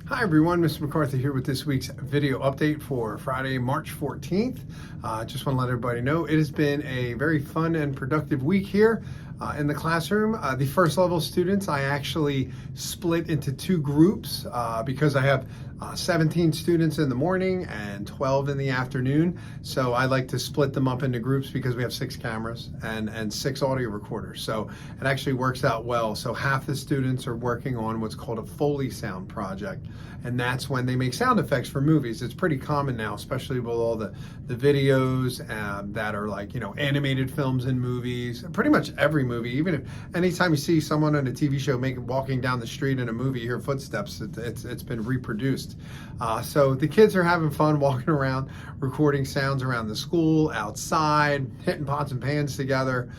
Hi everyone, Mr. McCarthy here with this week's video update for Friday, March 14th. Just want to let everybody know it has been a very fun and productive week here in the classroom. The first level students I actually split into two groups because I have 17 students in the morning and 12 in the afternoon. So I like to split them up into groups because we have 6 cameras and 6 audio recorders. So it actually works out well. So half the students are working on what's called a Foley sound project. And that's when they make sound effects for movies. It's pretty common now, especially with all the videos that are like, animated films and movies. Pretty much every movie, even if anytime you see someone on a TV show walking down the street in a movie, you hear footsteps, it's been reproduced. So the kids are having fun walking around, recording sounds around the school, outside, hitting pots and pans together,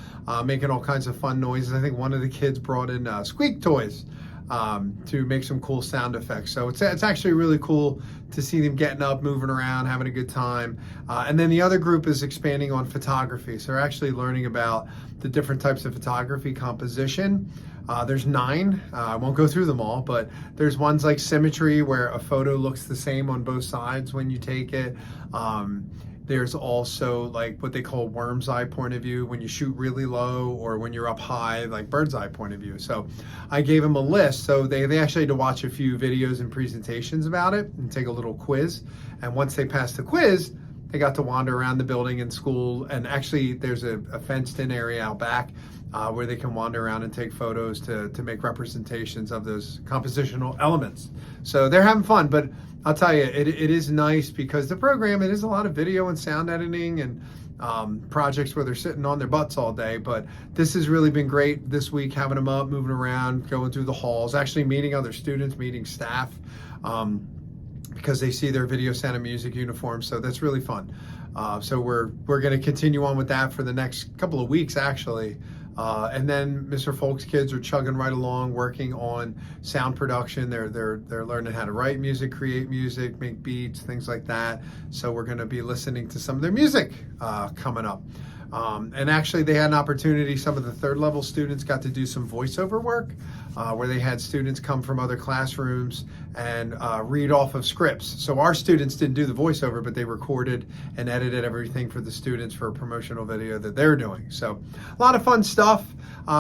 making all kinds of fun noises. I think one of the kids brought in squeak toys to make some cool sound effects. So it's actually really cool to see them getting up, moving around, having a good time. And then the other group is expanding on photography. So they're actually learning about the different types of photography composition. There's 9. I won't go through them all, but there's ones like symmetry where a photo looks the same on both sides when you take it. There's also like what they call worm's eye point of view, when you shoot really low or when you're up high, like bird's eye point of view. So I gave them a list. So they actually had to watch a few videos and presentations about it and take a little quiz. And once they passed the quiz, they got to wander around the building and school. And actually there's a fenced in area out back where they can wander around and take photos to make representations of those compositional elements. So they're having fun, but I'll tell you, it is nice because the program, it is a lot of video and sound editing and projects where they're sitting on their butts all day. But this has really been great this week, having them up, moving around, going through the halls, actually meeting other students, meeting staff, because they see their video, sound, and music uniforms. So that's really fun. So we're going to continue on with that for the next couple of weeks, actually. And then Mr. Folk's kids are chugging right along, working on sound production. They're learning how to write music, create music, make beats, things like that. So we're going to be listening to some of their music coming up. And actually they had an opportunity, some of the third level students got to do some voiceover work where they had students come from other classrooms and read off of scripts. So our students didn't do the voiceover, but they recorded and edited everything for the students for a promotional video that they're doing. So a lot of fun stuff.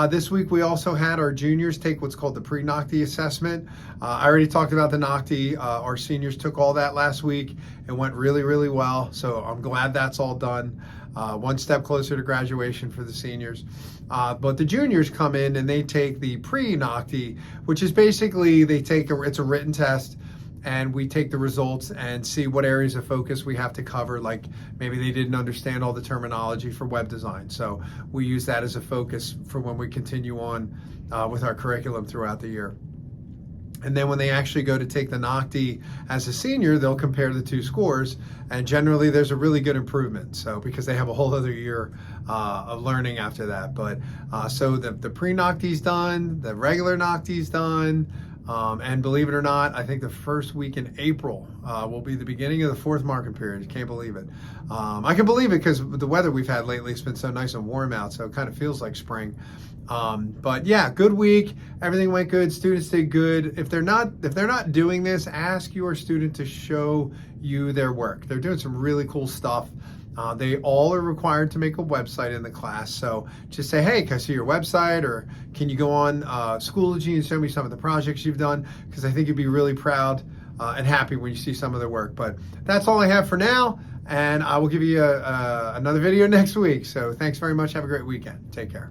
This week we also had our juniors take what's called the pre-NOCTI assessment. I already talked about the NOCTI. Our seniors took all that last week. It went really, really well. So I'm glad that's all done. One step closer to graduation for the seniors. But the juniors come in and they take the pre-NOCTI, which is basically it's a written test, and we take the results and see what areas of focus we have to cover. Like maybe they didn't understand all the terminology for web design. So we use that as a focus for when we continue on with our curriculum throughout the year. And then when they actually go to take the NOCTI as a senior, they'll compare the two scores. And generally there's a really good improvement. So because they have a whole other year of learning after that. But so the pre-NOCTI's done, the regular NOCTI's done. And believe it or not, I think the first week in April will be the beginning of the 4th marking period. You can't believe it. I can believe it because the weather we've had lately has been so nice and warm out, so it kind of feels like spring. But yeah, good week. Everything went good. Students did good. If they're not doing this, ask your student to show you their work. They're doing some really cool stuff. They all are required to make a website in the class. So just say, hey, can I see your website? Or can you go on Schoology and show me some of the projects you've done? Because I think you'd be really proud and happy when you see some of their work. But that's all I have for now. And I will give you another video next week. So thanks very much. Have a great weekend. Take care.